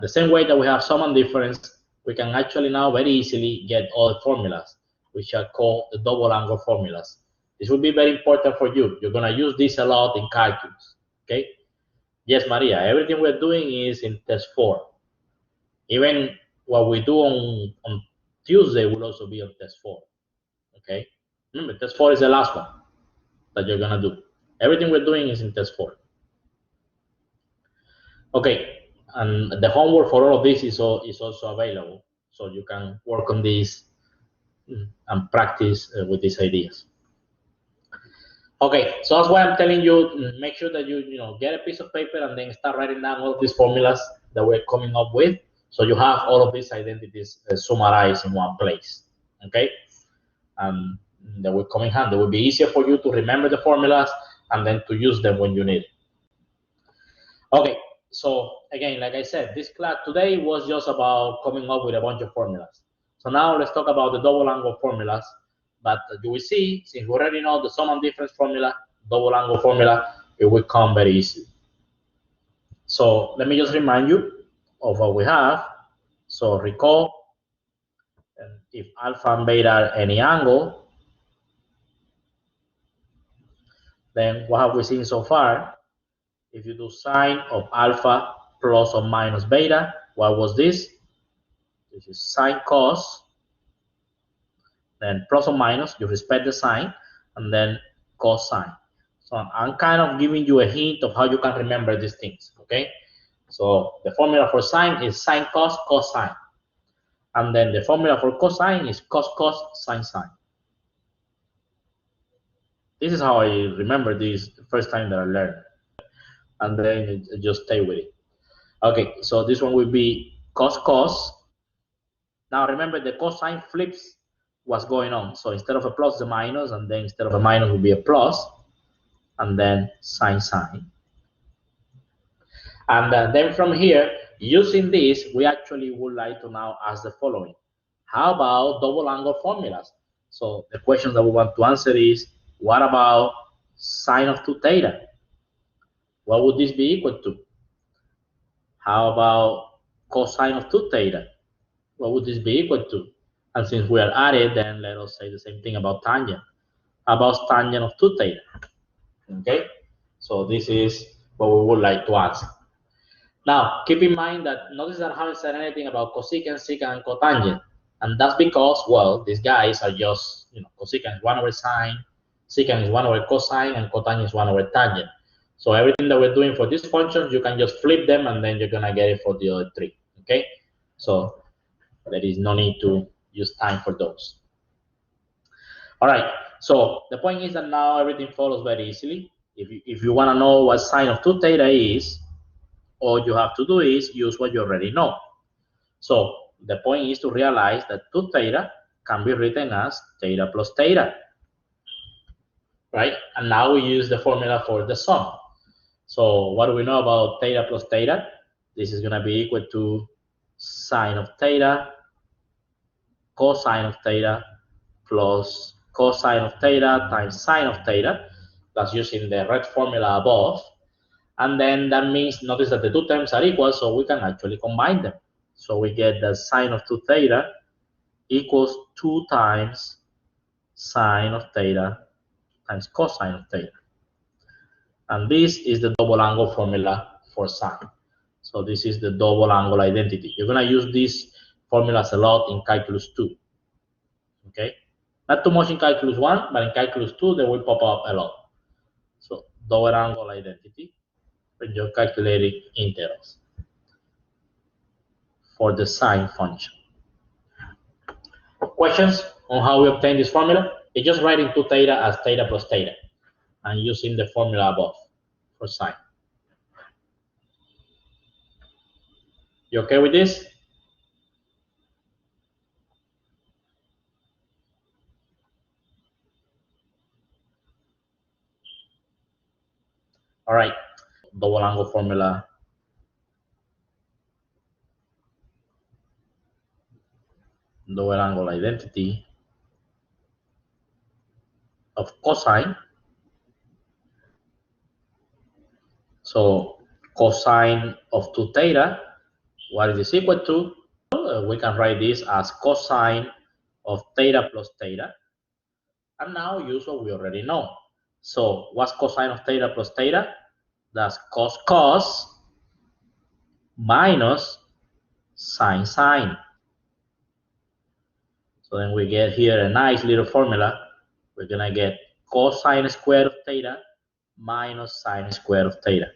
The same way that we have sum and difference, we can actually now very easily get all the formulas, which are called the double angle formulas. This will be very important for you. You're going to use this a lot in calculus. Okay? Yes, Maria, everything we're doing is in test 4. Even what we do on Tuesday will also be on test 4. Okay? Remember, test 4 is the last one that you're going to do. Everything we're doing is in test 4. Okay, and the homework for all of this is also available, so you can work on this and practice with these ideas. Okay, so that's why I'm telling you, make sure that you get a piece of paper and then start writing down all of these formulas that we're coming up with, so you have all of these identities summarized in one place. Okay, that will come in handy. It will be easier for you to remember the formulas and then to use them when you need it. Okay. So again, like I said, this class today was just about coming up with a bunch of formulas. So now let's talk about the double angle formulas. But you will see, since we already know the sum and difference formula, double angle formula, it will come very easy. So let me just remind you of what we have. So recall, if alpha and beta are any angle, then what have we seen so far? If you do sine of alpha plus or minus beta, what was this? This is sine cos, then plus or minus, you respect the sign, and then cosine. So I'm kind of giving you a hint of how you can remember these things, okay? So the formula for sine is sine cos, cosine. And then the formula for cosine is cos cos, sine sine. This is how I remember this the first time that I learned. And then just stay with it. Okay, so this one will be cos cos. Now remember, the cosine flips what's going on. So instead of a plus, the minus, and then instead of a minus will be a plus, and then sine sine. And then from here, using this, we actually would like to now ask the following. How about double angle formulas? So the question that we want to answer is, what about sine of 2 theta? What would this be equal to? How about cosine of 2 theta? What would this be equal to? And since we are at it, then let us say the same thing about tangent. How about tangent of 2 theta? Okay, so this is what we would like to answer. Now, keep in mind that notice that I haven't said anything about cosecant, secant, and cotangent. And that's because, well, these guys are just, cosecant is 1 over sine, secant is 1 over cosine, and cotangent is 1 over tangent. So everything that we're doing for these functions, you can just flip them, and then you're going to get it for the other 3, okay? So there is no need to use time for those. All right, so the point is that now everything follows very easily. If you want to know what sine of 2 theta is, all you have to do is use what you already know. So the point is to realize that 2 theta can be written as theta plus theta, right? And now we use the formula for the sum. So what do we know about theta plus theta? This is going to be equal to sine of theta cosine of theta plus cosine of theta times sine of theta. That's using the red formula above. And then that means, notice that the 2 terms are equal, so we can actually combine them. So we get that sine of 2 theta equals 2 times sine of theta times cosine of theta. And this is the double angle formula for sine. So this is the double angle identity. You're going to use these formulas a lot in calculus 2. Okay? Not too much in calculus 1, but in calculus 2, they will pop up a lot. So double angle identity when you're calculating integrals for the sine function. Questions on how we obtain this formula? It's just writing 2 theta as theta plus theta and using the formula above for sine. You okay with this? All right, double angle formula. Double angle identity of cosine. So cosine of 2 theta What is this equal to? We can write this as cosine of theta plus theta. And now use what we already know. So what's cosine of theta plus theta? That's cos minus sine. So then we get here a nice little formula. We're going to get cosine squared of theta minus sine squared of theta.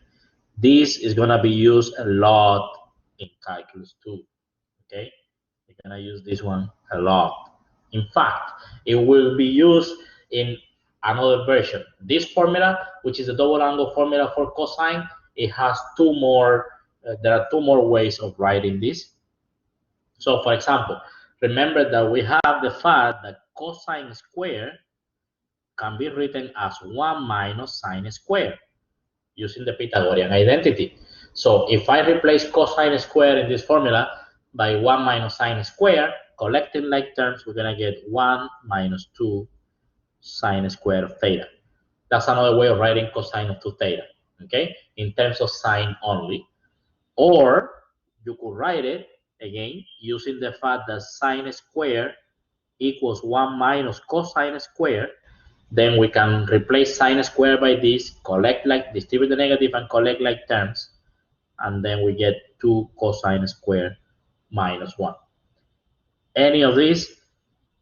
This is going to be used a lot in calculus 2. Okay? We're going to use this one a lot. In fact, it will be used in another version. This formula, which is the double angle formula for cosine, it has two more, there are two more ways of writing this. So for example, remember that we have the fact that cosine squared can be written as 1 minus sine squared using the Pythagorean identity. So if I replace cosine squared in this formula by 1 minus sine squared, collecting like terms, we're going to get 1 minus 2 sine squared of theta. That's another way of writing cosine of 2 theta, okay, in terms of sine only. Or you could write it, again, using the fact that sine squared equals 1 minus cosine squared. Then we can replace sine squared by this, collect like, distribute the negative and collect like terms, and then we get 2 cosine squared minus 1. Any of these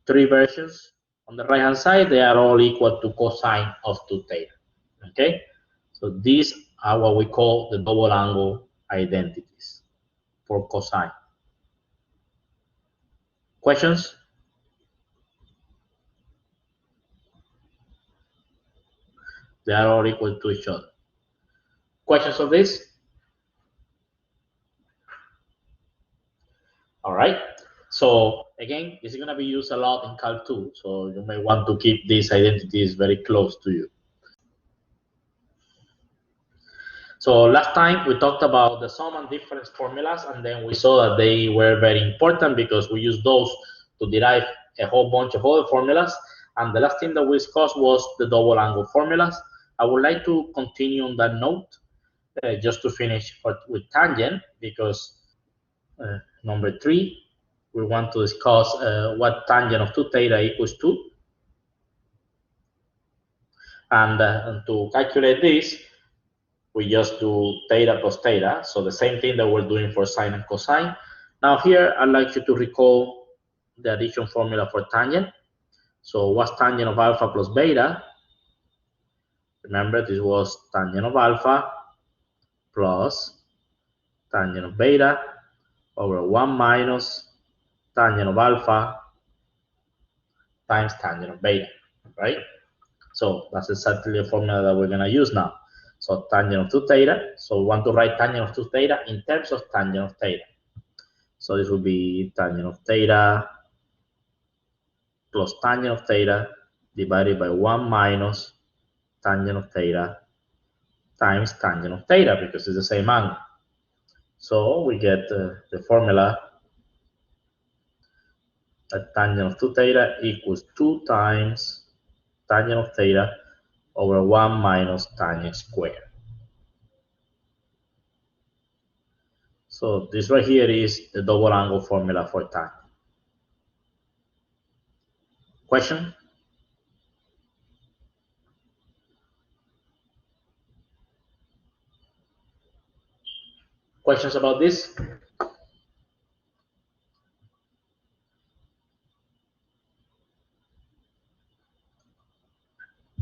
three versions on the right hand side, they are all equal to cosine of 2 theta. Okay, so these are what we call the double angle identities for cosine. Questions? They are all equal to each other. Questions of this? All right. So again, this is going to be used a lot in Calc 2, so you may want to keep these identities very close to you. So last time we talked about the sum and difference formulas, and then we saw that they were very important because we used those to derive a whole bunch of other formulas. And the last thing that we discussed was the double angle formulas. I would like to continue on that note, just to finish with tangent, because number 3, we want to discuss what tangent of 2 theta equals to. And to calculate this, we just do theta plus theta. So the same thing that we're doing for sine and cosine. Now here, I'd like you to recall the addition formula for tangent. So what's tangent of alpha plus beta? Remember, this was tangent of alpha plus tangent of beta over 1 minus tangent of alpha times tangent of beta, right? So that's exactly the formula that we're going to use now. So tangent of 2 theta. So we want to write tangent of 2 theta in terms of tangent of theta. So this will be tangent of theta plus tangent of theta divided by 1 minus tangent of theta times tangent of theta, because it's the same angle. So we get the formula that tangent of 2 theta equals 2 times tangent of theta over 1 minus tangent squared. So this right here is the double angle formula for tangent. Question? Questions about this?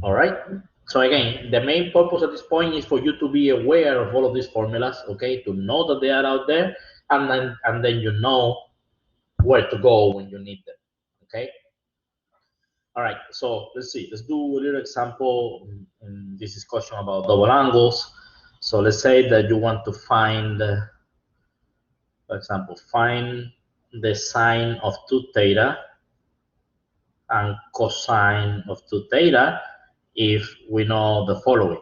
All right. So again, the main purpose at this point is for you to be aware of all of these formulas, okay? To know that they are out there, and then you know where to go when you need them, okay? All right. So let's see. Let's do a little example in this discussion about double angles. So let's say that you want to find, for example, find the sine of 2 theta and cosine of 2 theta if we know the following.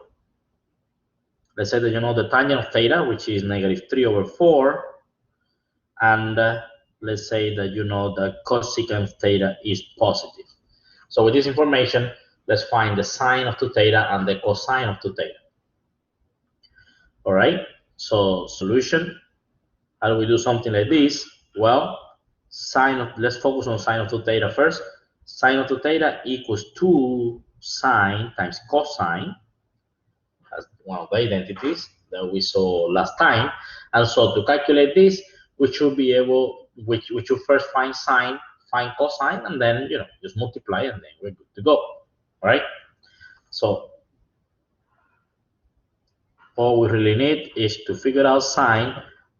Let's say that you know the tangent of theta, which is -3/4, and let's say that you know the cosecant of theta is positive. So with this information, let's find the sine of 2 theta and the cosine of 2 theta. All right, so solution. How do we do something like this? Well, let's focus on sine of 2 theta first. Sine of 2 theta equals 2 sine times cosine. That's one of the identities that we saw last time. And so to calculate this, we should be able, we should first find sine, find cosine, and then, just multiply, and then we're good to go. All right? So all we really need is to figure out sine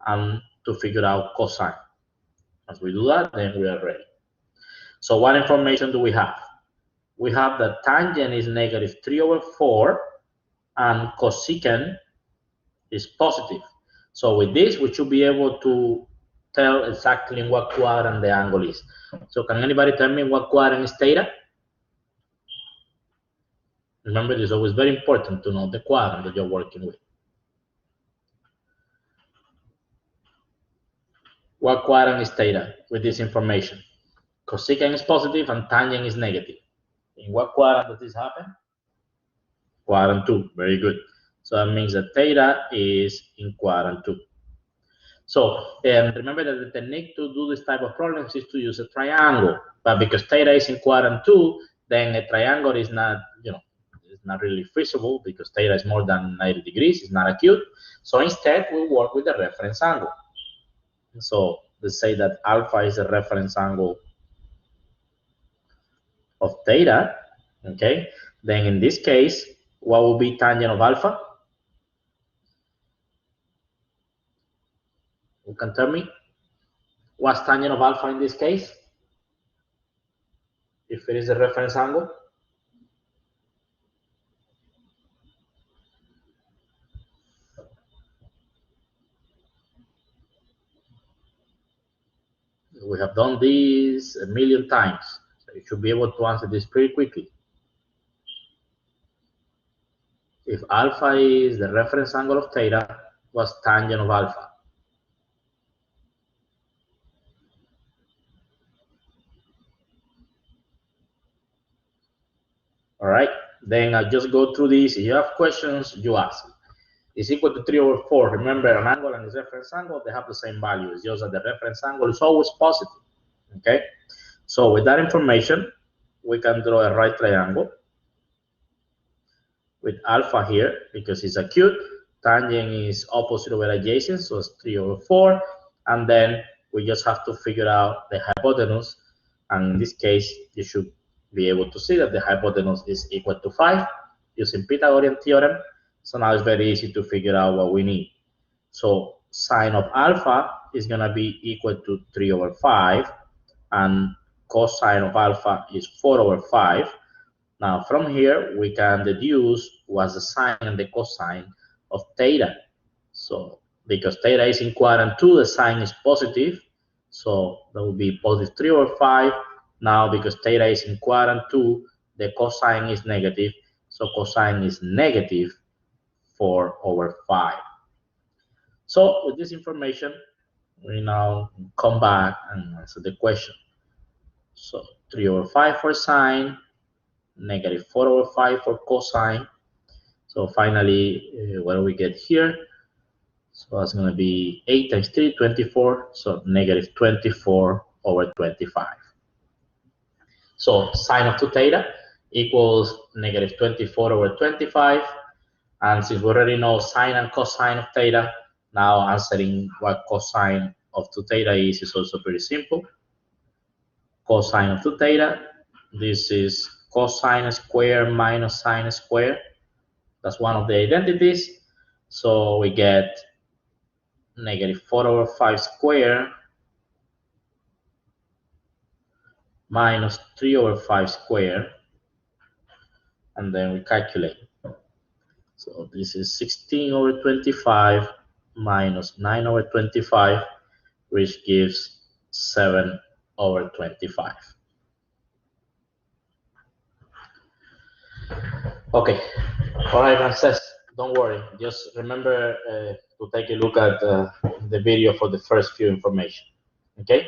and to figure out cosine. As we do that, then we are ready. So what information do we have? We have that tangent is negative 3 over 4 and cosecant is positive. So with this, we should be able to tell exactly in what quadrant the angle is. So can anybody tell me what quadrant is theta? Remember, it's always very important to know the quadrant that you're working with. What quadrant is theta with this information? Cosecant is positive and tangent is negative. In what quadrant does this happen? Quadrant 2. Very good. So that means that theta is in quadrant 2. So remember that the technique to do this type of problems is to use a triangle. But because theta is in quadrant 2, then a triangle is not, it's not really feasible because theta is more than 90 degrees. It's not acute. So instead, we work with the reference angle. So let's say that alpha is the reference angle of theta. Okay. Then in this case, what will be tangent of alpha? You can tell me what's tangent of alpha in this case? If it is a reference angle? We have done this a million times, so you should be able to answer this pretty quickly. If alpha is the reference angle of theta, what's tangent of alpha? All right, then I'll just go through this. If you have questions, you ask. It's equal to 3 over 4. Remember, an angle and its reference angle, they have the same value. It's just that the reference angle is always positive. Okay, so with that information, we can draw a right triangle with alpha here because it's acute. Tangent is opposite over adjacent, so it's 3 over 4. And then we just have to figure out the hypotenuse. And in this case, you should be able to see that the hypotenuse is equal to 5 using Pythagorean theorem. So now it's very easy to figure out what we need. So sine of alpha is going to be equal to 3 over 5. And cosine of alpha is 4 over 5. Now from here, we can deduce what's the sine and the cosine of theta. So because theta is in quadrant 2, the sine is positive. So that will be positive 3 over 5. Now because theta is in quadrant 2, the cosine is negative. So cosine is negative 4 over 5. So with this information, we now come back and answer the question. So 3 over 5 for sine, negative 4 over 5 for cosine. So finally, what do we get here? So that's going to be 8 times 3, 24. So negative 24 over 25. So sine of 2 theta equals negative 24 over 25. And since we already know sine and cosine of theta, now answering what cosine of 2 theta is also pretty simple. Cosine of 2 theta, this is cosine squared minus sine squared. That's one of the identities. So we get negative 4 over 5 squared minus 3 over 5 squared. And then we calculate. So this is 16 over 25 minus 9 over 25, which gives 7 over 25. Okay. All right, Frances, don't worry. Just remember to take a look at the video for the first few information. Okay?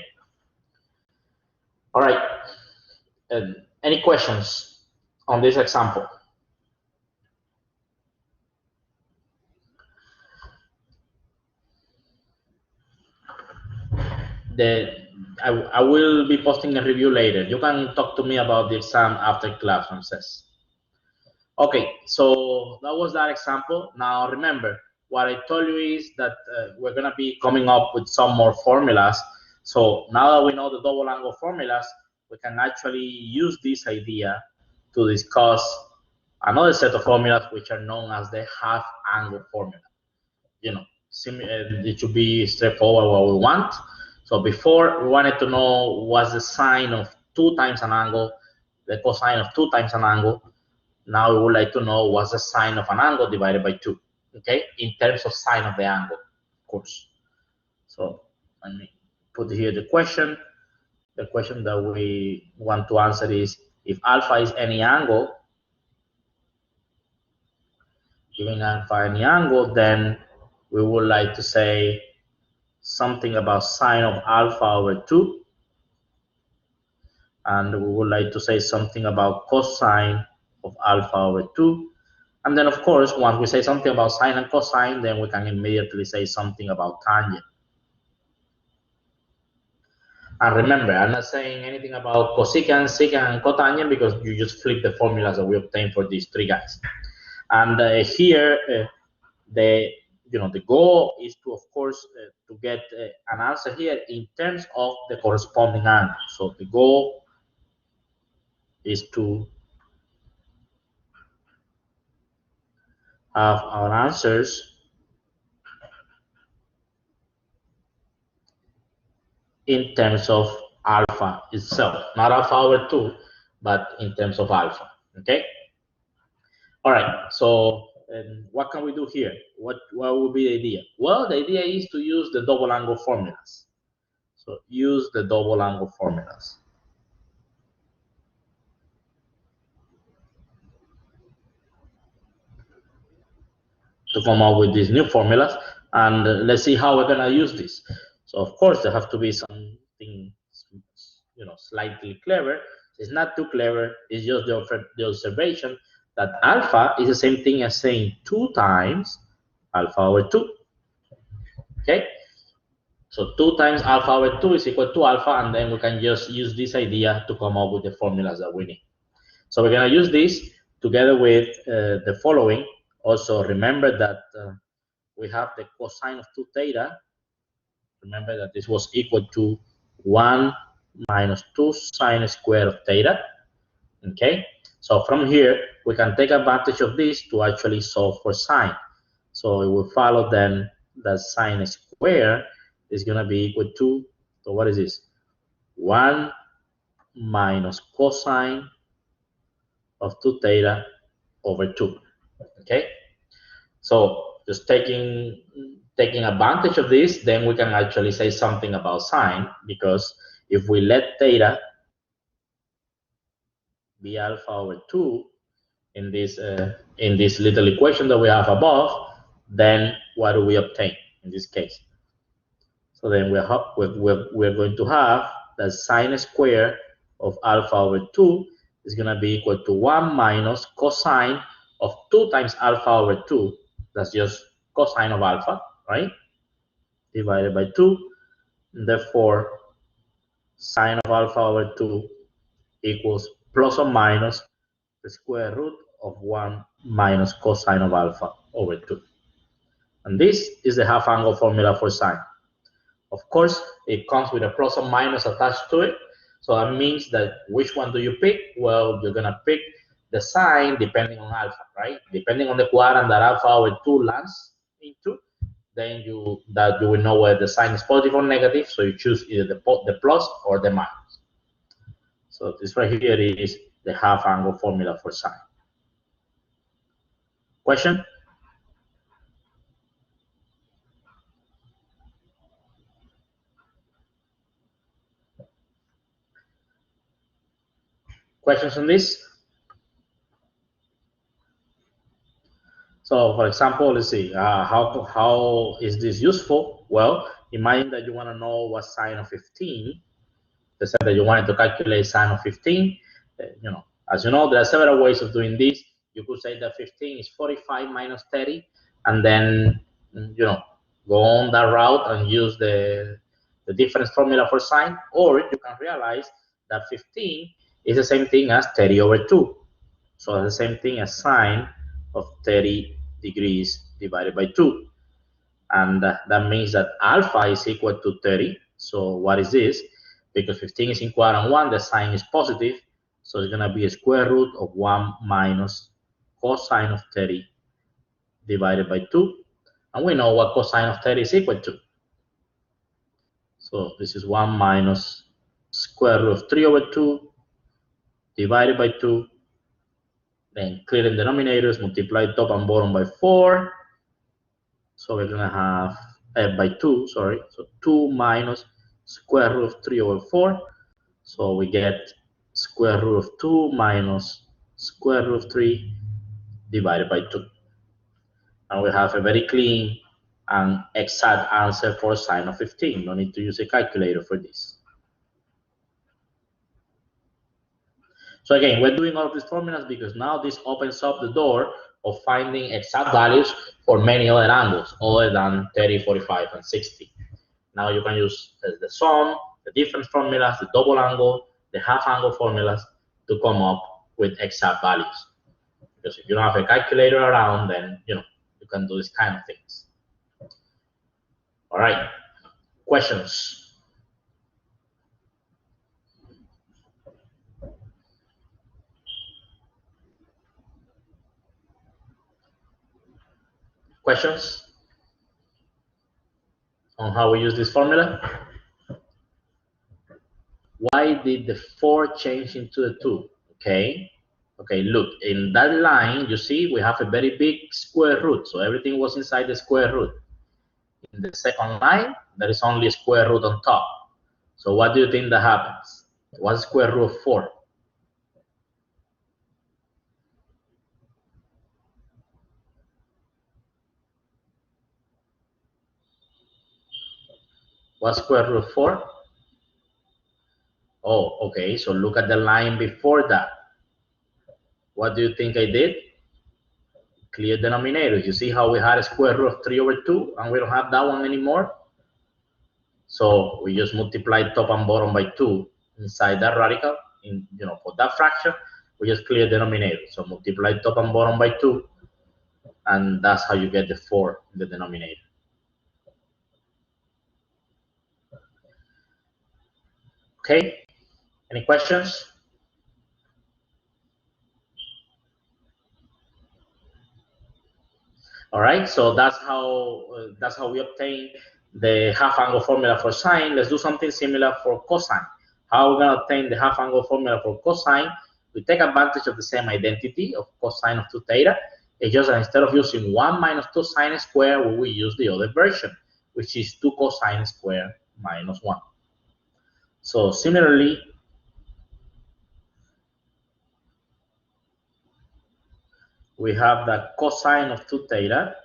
All right. Any questions on this example? I will be posting a review later. You can talk to me about the exam after class, Ramses. Okay, so that was that example. Now remember, what I told you is that we're gonna be coming up with some more formulas. So now that we know the double angle formulas, we can actually use this idea to discuss another set of formulas which are known as the half angle formula. You know, it should be straightforward what we want. So before, we wanted to know what's the sine of 2 times an angle, the cosine of 2 times an angle. Now we would like to know what's the sine of an angle divided by 2, okay, in terms of sine of the angle, of course. So let me put here the question. The question that we want to answer is, if alpha is any angle, given alpha any angle, then we would like to say something about sine of alpha over 2, and we would like to say something about cosine of alpha over 2. And then, of course, once we say something about sine and cosine, then we can immediately say something about tangent. And remember, I'm not saying anything about cosecant, secant, and cotangent because you just flip the formulas that we obtained for these three guys. And here, the goal is to, of course, to get an answer here in terms of the corresponding angle. So the goal is to have our answers in terms of alpha itself, not alpha over 2, but in terms of alpha, okay? All right, so what can we do here? What would be the idea? Well, the idea is to use the double angle formulas. So use the double angle formulas to come up with these new formulas, and let's see how we're gonna use this. So of course there have to be something, slightly clever. It's not too clever. It's just the observation that alpha is the same thing as saying 2 times alpha over 2. Okay, so 2 times alpha over 2 is equal to alpha, and then we can just use this idea to come up with the formulas that we need. So we're gonna use this together with the following. Also remember that we have the cosine of 2 theta. Remember that this was equal to 1 minus 2 sine squared of theta. Okay, so from here we can take advantage of this to actually solve for sine. So it will follow then that sine squared is going to be equal to, so what is this? 1 minus cosine of 2 theta over 2. Okay, so just taking advantage of this, then we can actually say something about sine, because if we let theta be alpha over 2 in this little equation that we have above, then what do we obtain in this case? So then we're going to have that sine squared of alpha over 2 is going to be equal to 1 minus cosine of 2 times alpha over 2. That's just cosine of alpha, right? Divided by 2. And therefore, sine of alpha over 2 equals plus or minus the square root of 1 minus cosine of alpha over 2. And this is the half angle formula for sine. Of course, it comes with a plus or minus attached to it. So that means that which one do you pick? Well, you're going to pick the sine depending on alpha, right? Depending on the quadrant that alpha over 2 lands into, then you will know whether the sign is positive or negative. So you choose either the plus or the minus. So this right here is the half angle formula for sine. Question? Questions on this? So for example, let's see, how is this useful? Well, imagine that you want to know what sine of 15. Let's say that you wanted to calculate sine of 15. As you know, there are several ways of doing this. You could say that 15 is 45 minus 30, and then, go on that route and use the the difference formula for sine, or you can realize that 15 is the same thing as 30 over 2. So it's the same thing as sine of 30 degrees divided by 2. And that means that alpha is equal to 30. So what is this? Because 15 is in quadrant 1, the sign is positive. So it's going to be a square root of 1 minus cosine of 30 divided by 2. And we know what cosine of 30 is equal to. So this is 1 minus square root of 3 over 2 divided by 2. Then clearing denominators, multiply top and bottom by 4. So we're going to have by 2, sorry. So 2 minus square root of 3 over 4. So we get square root of 2 minus square root of 3 divided by 2. And we have a very clean and exact answer for sine of 15. No need to use a calculator for this. So again, we're doing all of these formulas because now this opens up the door of finding exact values for many other angles other than 30, 45, and 60. Now you can use the sum, the difference formulas, the double angle, the half angle formulas to come up with exact values. Because if you don't have a calculator around, then you can do this kind of things. All right, questions? Questions on how we use this formula? Why did the 4 change into the 2? Okay, look, in that line, you see, we have a very big square root. So everything was inside the square root. In the second line, there is only a square root on top. So what do you think that happens? What's square root of 4? What's square root of 4? Oh, okay, so look at the line before that. What do you think I did? Clear denominators. You see how we had a square root of 3 over 2 and we don't have that one anymore? So we just multiply top and bottom by 2 inside that radical. For that fraction, we just clear denominator. So multiply top and bottom by 2, and that's how you get the 4 in the denominator. Okay, any questions? All right, so that's how we obtain the half angle formula for sine. Let's do something similar for cosine. How are we going to obtain the half angle formula for cosine? We take advantage of the same identity of cosine of 2 theta. It's just that instead of using 1 minus 2 sine squared, we will use the other version, which is 2 cosine squared minus 1. So similarly, we have that cosine of 2 theta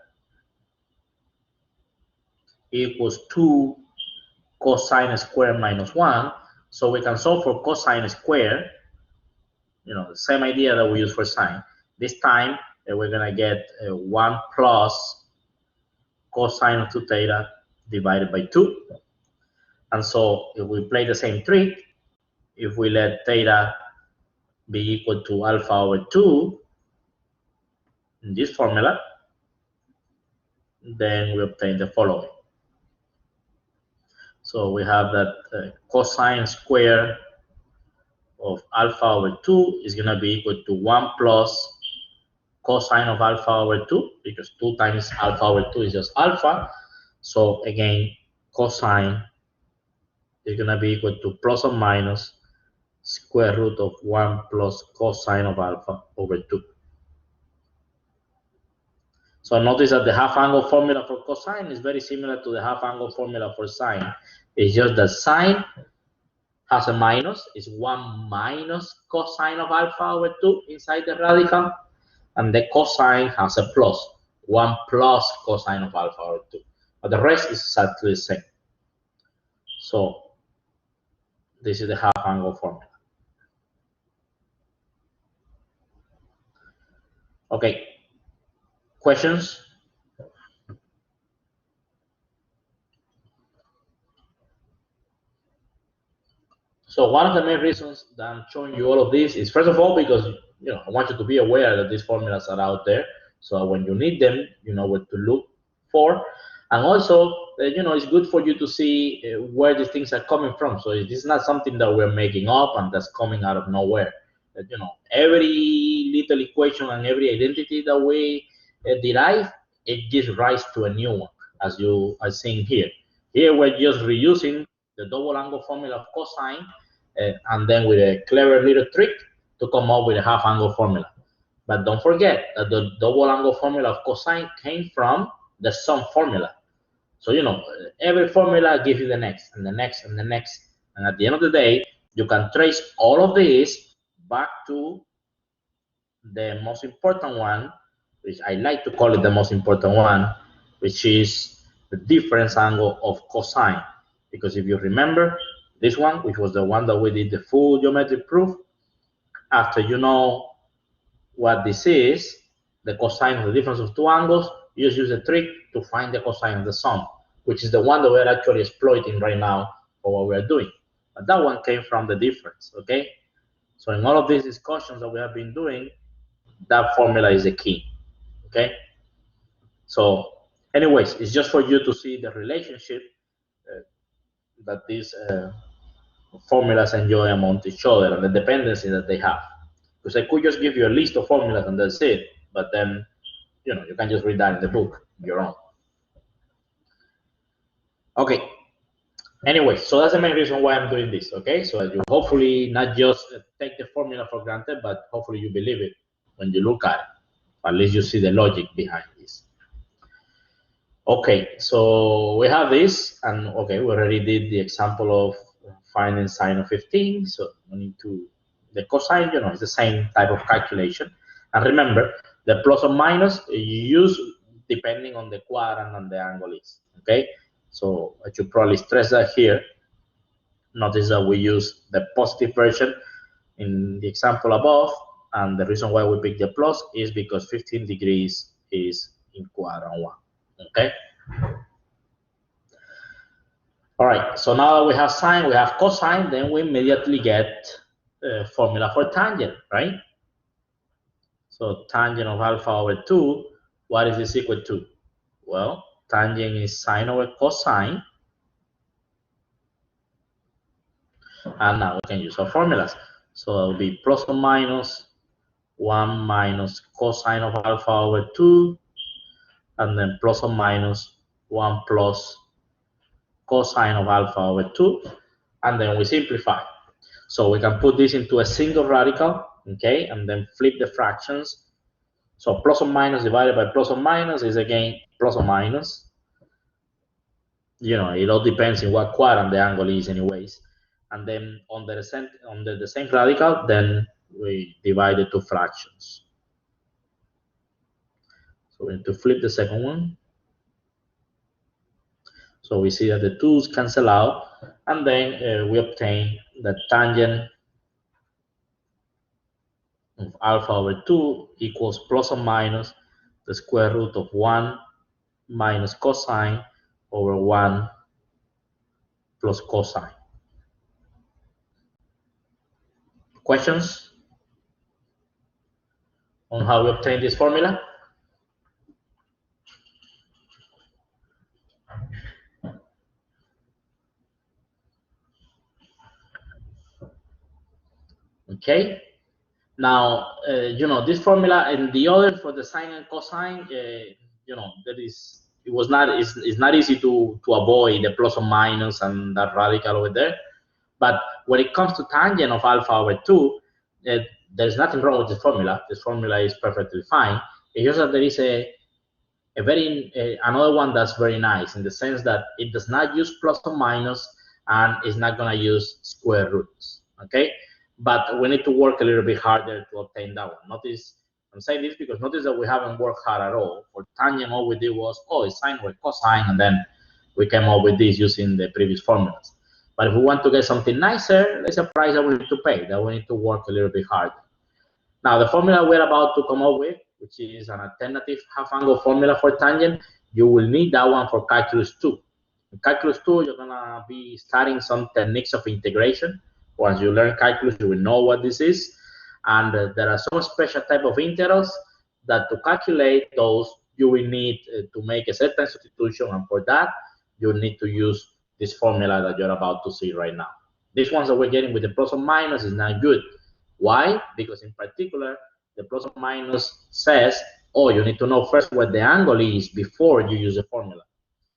equals 2 cosine squared minus 1. So we can solve for cosine squared, the same idea that we use for sine. This time, we're going to get 1 plus cosine of 2 theta divided by 2. And so if we play the same trick, if we let theta be equal to alpha over 2 in this formula, then we obtain the following. So we have that cosine squared of alpha over 2 is going to be equal to 1 plus cosine of alpha over 2, because 2 times alpha over 2 is just alpha. So again, cosine is going to be equal to plus or minus square root of 1 plus cosine of alpha over 2. So notice that the half angle formula for cosine is very similar to the half angle formula for sine. It's just that sine has a minus. It's 1 minus cosine of alpha over 2 inside the radical. And the cosine has a plus, 1 plus cosine of alpha over 2. But the rest is exactly the same. So this is the half angle formula. Okay, questions? So one of the main reasons that I'm showing you all of this is, first of all, because I want you to be aware that these formulas are out there, so when you need them, you know what to look for, and also, it's good for you to see where these things are coming from. So this is not something that we're making up and that's coming out of nowhere. Every little equation and every identity that we derive, it gives rise to a new one, as you are seeing here. Here we're just reusing the double angle formula of cosine, and then with a clever little trick to come up with a half angle formula. But don't forget that the double angle formula of cosine came from the sum formula. So, every formula gives you the next and the next and the next. And at the end of the day, you can trace all of these back to the most important one, which I like to call it the most important one, which is the difference angle of cosine. Because if you remember, this one, which was the one that we did the full geometric proof, after you know what this is, the cosine of the difference of two angles, you just use a trick to find the cosine of the sum, which is the one that we're actually exploiting right now for what we're doing. But that one came from the difference, okay? So in all of these discussions that we have been doing, that formula is the key, okay? So anyways, it's just for you to see the relationship that these formulas enjoy among each other and the dependency that they have. Because I could just give you a list of formulas and that's it, but then you can just read that in the book your own. Okay, anyway, so that's the main reason why I'm doing this. Okay, so you hopefully not just take the formula for granted, but hopefully you believe it when you look at it. At least you see the logic behind this. Okay, so we have this, and okay, we already did the example of finding sine of 15, so we need to, the cosine, it's the same type of calculation. And remember, the plus or minus you use depending on the quadrant and the angle is, okay? So I should probably stress that here. Notice that we use the positive version in the example above, and the reason why we pick the plus is because 15 degrees is in quadrant 1, okay? All right, so now that we have sine, we have cosine, then we immediately get a formula for tangent, right? So tangent of alpha over 2, what is this equal to? Well, tangent is sine over cosine. And now we can use our formulas. So it will be plus or minus 1 minus cosine of alpha over 2, and then plus or minus 1 plus cosine of alpha over 2, and then we simplify. So we can put this into a single radical, okay, and then flip the fractions. So plus or minus divided by plus or minus is again plus or minus. It all depends in what quadrant the angle is anyways. And then under the same radical, then we divide the two fractions. So we need to flip the second one. So we see that the 2's cancel out, and then we obtain the tangent of alpha over 2 equals plus or minus the square root of 1 minus cosine over 1 plus cosine. Questions on how we obtain this formula? Okay. Now, this formula and the other for the sine and cosine, it's not easy to avoid the plus or minus and that radical over there. But when it comes to tangent of alpha over 2, there's nothing wrong with this formula. This formula is perfectly fine. It's just that there is another one that's very nice in the sense that it does not use plus or minus and it's not going to use square roots, okay? But we need to work a little bit harder to obtain that one. Notice, I'm saying this because notice that we haven't worked hard at all. For tangent, all we did was, it's sine with cosine, and then we came up with this using the previous formulas. But if we want to get something nicer, there's a price that we need to pay, that we need to work a little bit harder. Now, the formula we're about to come up with, which is an alternative half-angle formula for tangent, you will need that one for calculus 2. In calculus 2, you're going to be studying some techniques of integration, Once you learn calculus, you will know what this is. And there are some special type of integrals that to calculate those, you will need to make a certain substitution. And for that, you need to use this formula that you're about to see right now. These ones that we're getting with the plus or minus is not good. Why? Because in particular, the plus or minus says, oh, you need to know first what the angle is before you use the formula.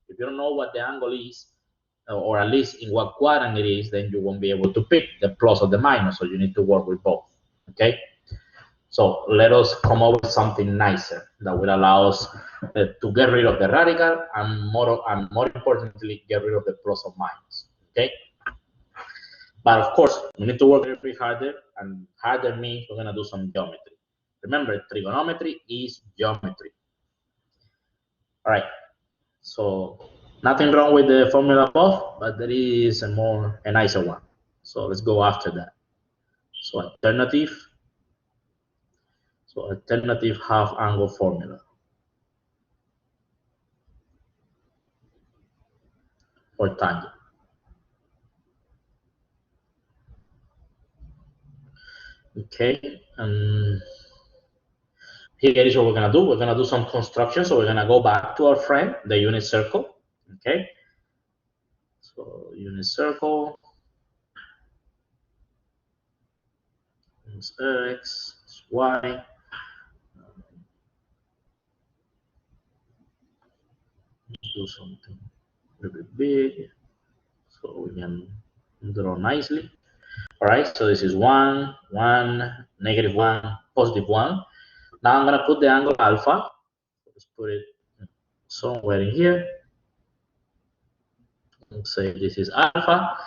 If you don't know what the angle is, or at least in what quadrant it is, then you won't be able to pick the plus or the minus, so you need to work with both, okay? So let us come up with something nicer that will allow us to get rid of the radical and more importantly, get rid of the plus or minus, okay? But of course, we need to work a little bit harder, and harder means we're gonna do some geometry. Remember, trigonometry is geometry. All right, so nothing wrong with the formula above, but there is a nicer one. So let's go after that. So alternative half angle formula for tangent. Okay, and here is what we're gonna do. We're gonna do some construction. So we're gonna go back to our friend, the unit circle. Okay, so unit circle. It's X, it's Y. Do something a little bit big so we can draw nicely. All right, so this is 1, 1, negative 1, positive 1. Now I'm going to put the angle alpha. Let's put it somewhere in here. Let's say this is alpha.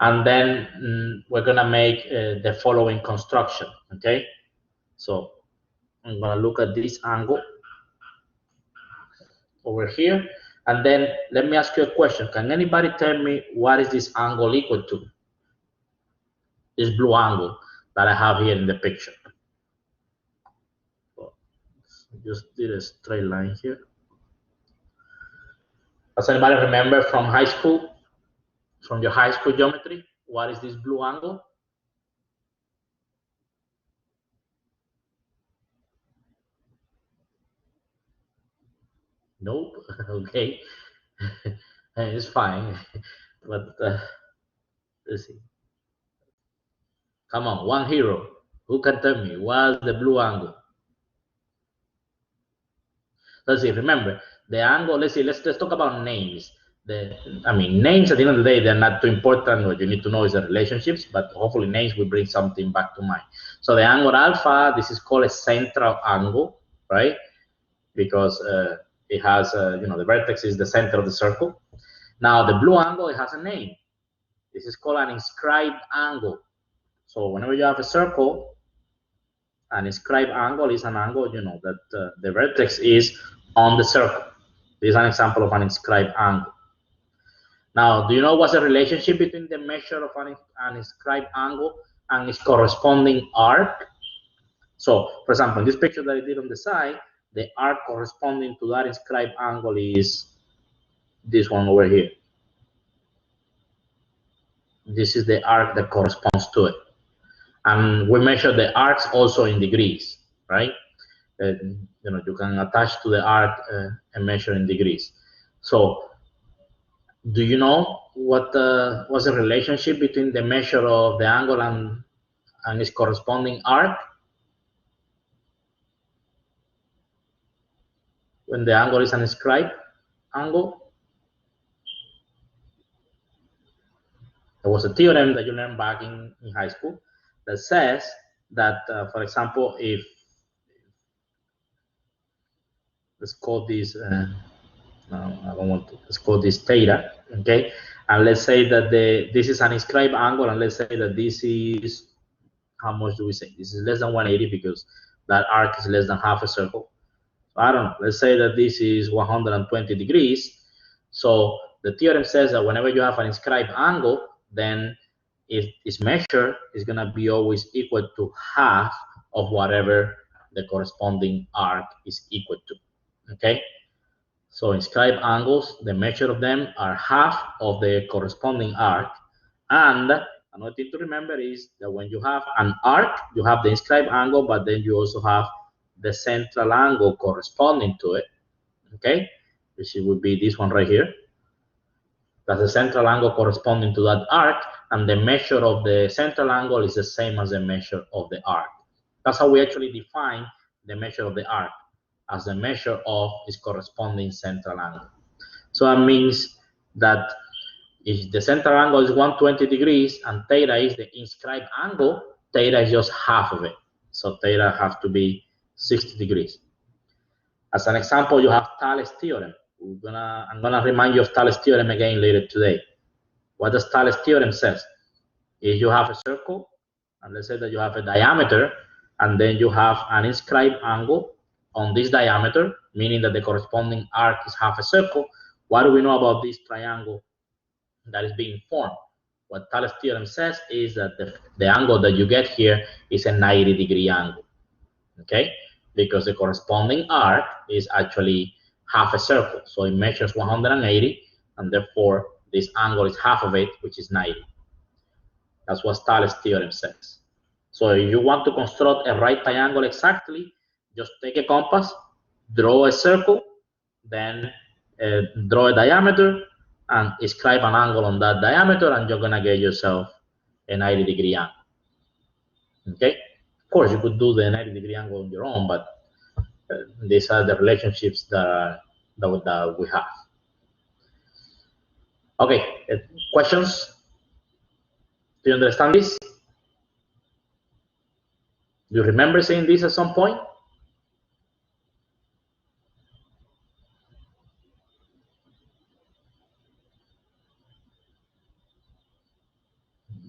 And then we're going to make the following construction, okay? So I'm going to look at this angle over here. And then let me ask you a question. Can anybody tell me what is this angle equal to? This blue angle that I have here in the picture. So just did a straight line here. Does anybody remember from high school, from your high school geometry, what is this blue angle? Nope. Okay. It's fine. But let's see. Come on, one hero. Who can tell me what's the blue angle? Let's see. Remember the angle. Let's see. Let's talk about names. Names at the end of the day, they're not too important. What you need to know is the relationships, but hopefully names will bring something back to mind. So the angle alpha, this is called a central angle, right? Because it has, the vertex is the center of the circle. Now the blue angle, it has a name. This is called an inscribed angle. So whenever you have a circle, an inscribed angle is an angle, that the vertex is on the circle. This is an example of an inscribed angle. Now, do you know what's the relationship between the measure of an inscribed angle and its corresponding arc? So, for example, in this picture that I did on the side, the arc corresponding to that inscribed angle is this one over here. This is the arc that corresponds to it. And we measure the arcs also in degrees, right? You can attach to the arc and measure in degrees. So, do you know what was the relationship between the measure of the angle and its corresponding arc? When the angle is an inscribed angle, there was a theorem that you learned back in high school that says that, for example, if let's call this, no, I don't want to, let's call this theta, okay? And let's say that this is an inscribed angle, and let's say that this is, how much do we say? This is less than 180 because that arc is less than half a circle. So I don't know, let's say that this is 120 degrees. So the theorem says that whenever you have an inscribed angle, then if its measure is going to be always equal to half of whatever the corresponding arc is equal to, okay? So inscribed angles, the measure of them are half of the corresponding arc, and Another thing to remember is that when you have an arc, you have the inscribed angle, but then you also have the central angle corresponding to it, okay? Which would be this one right here. That's the central angle corresponding to that arc, and the measure of the central angle is the same as the measure of the arc. That's how we actually define the measure of the arc, as the measure of its corresponding central angle. So that means that if the central angle is 120 degrees and theta is the inscribed angle, theta is just half of it. So theta has to be 60 degrees. As an example, you have Thales theorem. I'm gonna remind you of Thales theorem again later today. What does Thales theorem says? If you have a circle, and let's say that you have a diameter, and then you have an inscribed angle on this diameter, meaning that the corresponding arc is half a circle, what do we know about this triangle that is being formed? What Thales theorem says is that the angle that you get here is a 90-degree angle, okay? Because the corresponding arc is actually half a circle. So it measures 180, and therefore this angle is half of it, which is 90. That's what Thales theorem says. So if you want to construct a right triangle exactly, just take a compass, draw a circle, then draw a diameter, and inscribe an angle on that diameter, and you're gonna get yourself a 90-degree angle. Okay? Of course, you could do the 90-degree angle on your own, but these are the relationships that we have. Okay, questions? Do you understand this? Do you remember saying this at some point?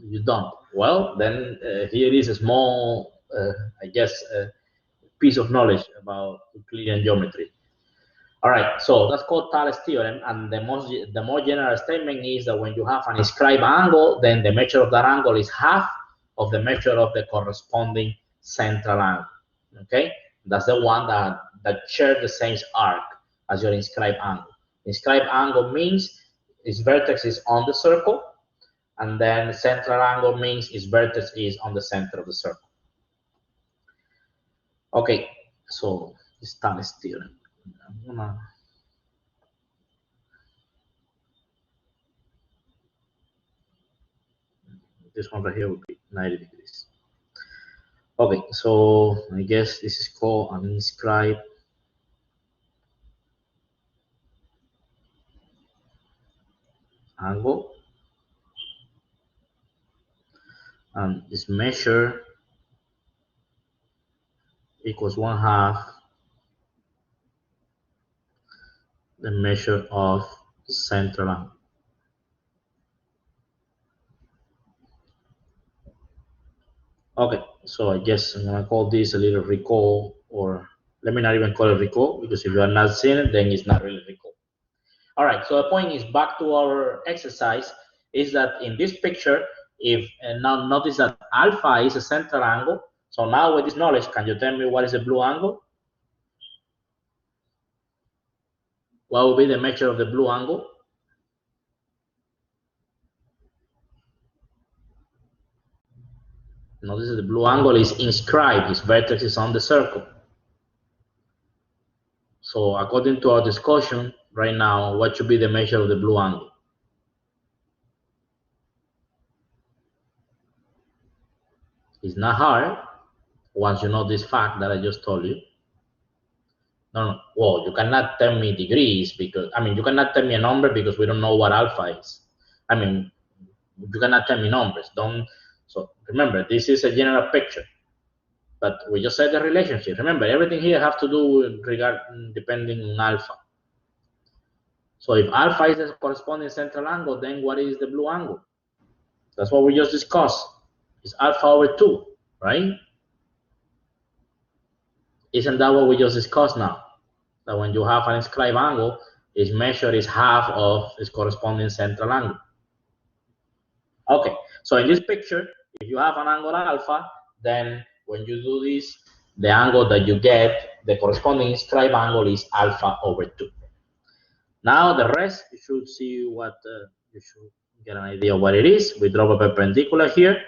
You don't. Well, then here is a small, I guess, piece of knowledge about Euclidean geometry. All right, so that's called Thales theorem, and the more general statement is that when you have an inscribed angle, then the measure of that angle is half of the measure of the corresponding central angle. Okay, that's the one that shares the same arc as your inscribed angle. Inscribed angle means its vertex is on the circle, and then central angle means its vertex is on the center of the circle. Okay, so it's Thales theorem. This one right here would be 90 degrees. Okay, so I guess this is called an inscribed angle, and its measure equals 1/2 the measure of central angle. Okay, so I guess I'm gonna call this a little recall, or let me not even call it recall, because if you are not seeing it, then it's not really recall. All right, so the point is, back to our exercise, is that in this picture, if now notice that alpha is a central angle. So now with this knowledge, can you tell me what is the blue angle? What will be the measure of the blue angle? Notice that the blue angle is inscribed, its vertex is on the circle. So according to our discussion right now, what should be the measure of the blue angle? It's not hard once you know this fact that I just told you. No, well, you cannot tell me degrees, because, I mean, you cannot tell me a number because we don't know what alpha is. I mean, you cannot tell me numbers. So remember, this is a general picture, but we just said the relationship. Remember, everything here has to do depending on alpha. So if alpha is the corresponding central angle, then what is the blue angle? That's what we just discussed. It's alpha over 2, right? Isn't that what we just discussed now? That when you have an inscribed angle, its measure is half of its corresponding central angle. Okay, so in this picture, if you have an angle alpha, then when you do this, the angle that you get, the corresponding inscribed angle is alpha over 2. Now the rest, you should see what you should Get an idea of what it is. We draw a perpendicular here.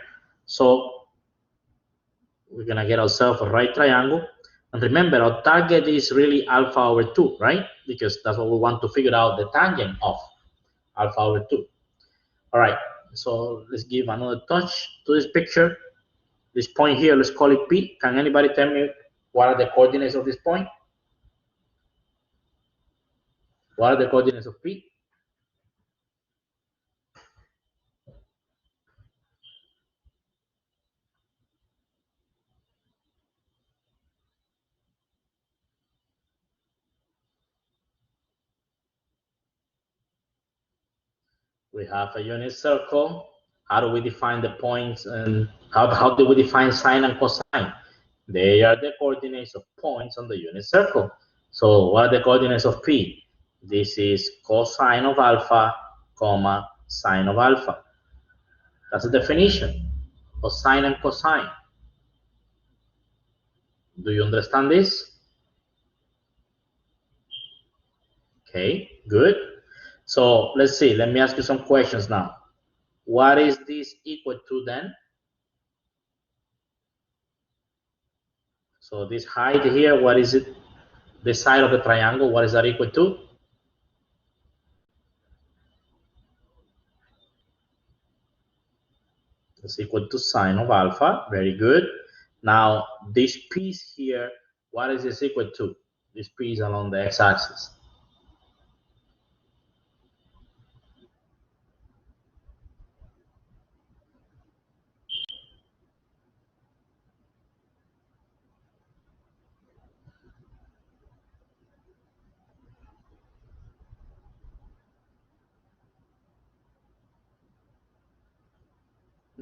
So we're gonna get ourselves a right triangle. And remember, our target is really alpha over 2, right? Because that's what we want to figure out the tangent of alpha over 2. All right, so let's give another touch to this picture. This point here, let's call it P. Can anybody tell me what are the coordinates of this point? What are the coordinates of P? We have a unit circle. How do we define the points, and how do we define sine and cosine? They are the coordinates of points on the unit circle. So what are the coordinates of P? This is cosine of alpha, comma, sine of alpha. That's the definition of sine and cosine. Do you understand this? Okay, good. So let's see, let me ask you some questions now. What is this equal to then? So this height here, what is it? The side of the triangle, what is that equal to? It's equal to sine of alpha. Very good. Now this piece here, what is this equal to? This piece along the x-axis.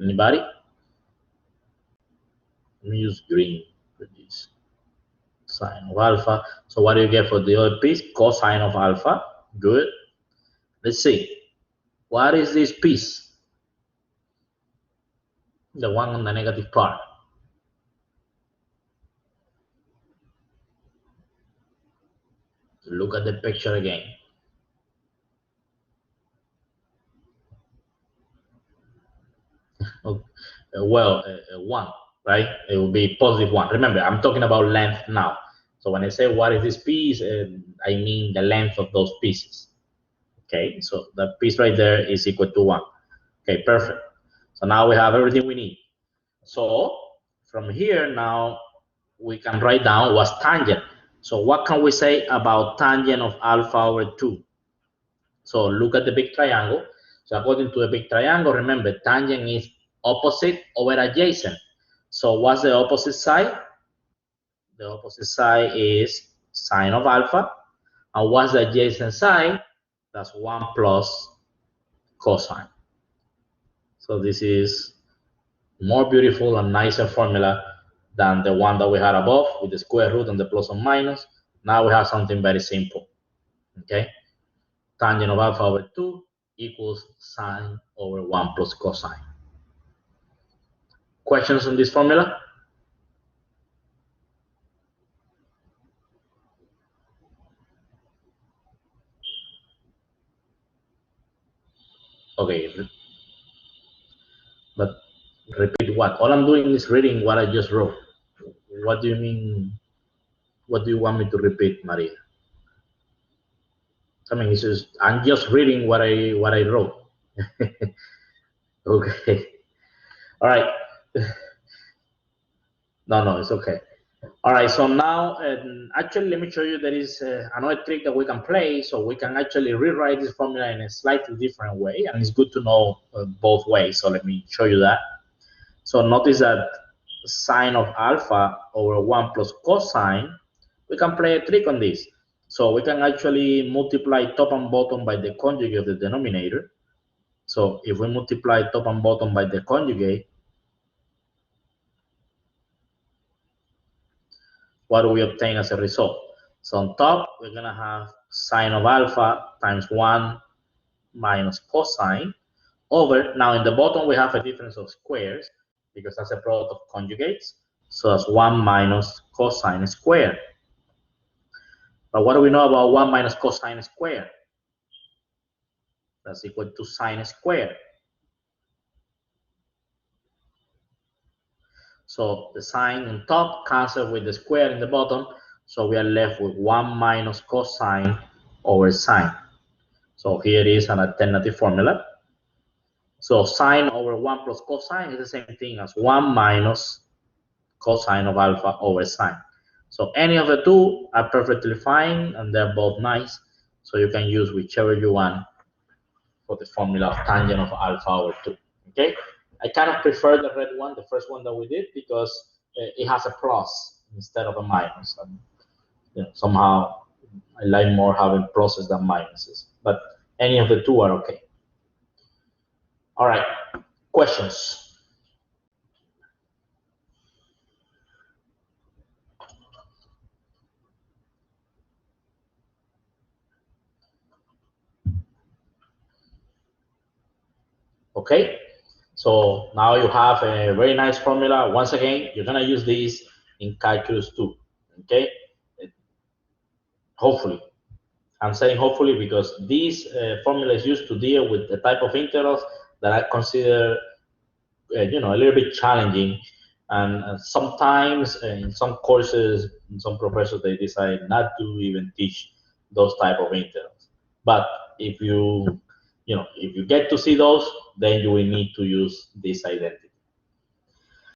Anybody? Let me use green for this. Sine of alpha. So what do you get for the other piece? Cosine of alpha. Good. Let's see. What is this piece? The one on the negative part. Look at the picture again. Well, 1, right? It will be positive 1. Remember, I'm talking about length now. So when I say what is this piece, I mean the length of those pieces. Okay, so that piece right there is equal to 1. Okay, perfect. So now we have everything we need. So from here now, we can write down what's tangent. So what can we say about tangent of alpha over 2? So look at the big triangle. So according to the big triangle, remember, tangent is opposite over adjacent. So what's the opposite side? The opposite side is sine of alpha. And what's the adjacent side? That's 1 plus cosine. So this is more beautiful and nicer formula than the one that we had above with the square root and the plus and minus. Now we have something very simple. Okay? Tangent of alpha over 2 equals sine over 1 plus cosine. Questions on this formula? Okay, but repeat what? All I'm doing is reading what I just wrote. What do you mean? What do you want me to repeat, Maria? I mean, it's just, I'm just reading what I wrote. Okay. All right. No, it's okay. All right, so now actually let me show you there is another trick that we can play, so we can actually rewrite this formula in a slightly different way, and it's good to know both ways. So let me show you that. So notice that sine of alpha over 1 plus cosine, we can play a trick on this. So we can actually multiply top and bottom by the conjugate of the denominator. So if we multiply top and bottom by the conjugate, what do we obtain as a result? So on top, we're going to have sine of alpha times 1 minus cosine over, now in the bottom, we have a difference of squares because that's a product of conjugates. So that's 1 minus cosine squared. But what do we know about 1 minus cosine squared? That's equal to sine squared. So the sine on top cancels with the square in the bottom. So we are left with 1 minus cosine over sine. So here is an alternative formula. So sine over 1 plus cosine is the same thing as 1 minus cosine of alpha over sine. So any of the two are perfectly fine, and they're both nice. So you can use whichever you want for the formula of tangent of alpha over 2. Okay? I kind of prefer the red one, the first one that we did, because it has a plus instead of a minus. And, you know, somehow I like more having pluses than minuses. But any of the two are okay. All right, questions? Okay, so now you have a very nice formula. Once again, you're gonna use this in calculus too. Okay, hopefully. I'm saying hopefully because this formula is used to deal with the type of integrals that I consider, you know, a little bit challenging. And sometimes in some courses, some professors, they decide not to even teach those type of integrals. But if you, you know, if you get to see those, then you will need to use this identity.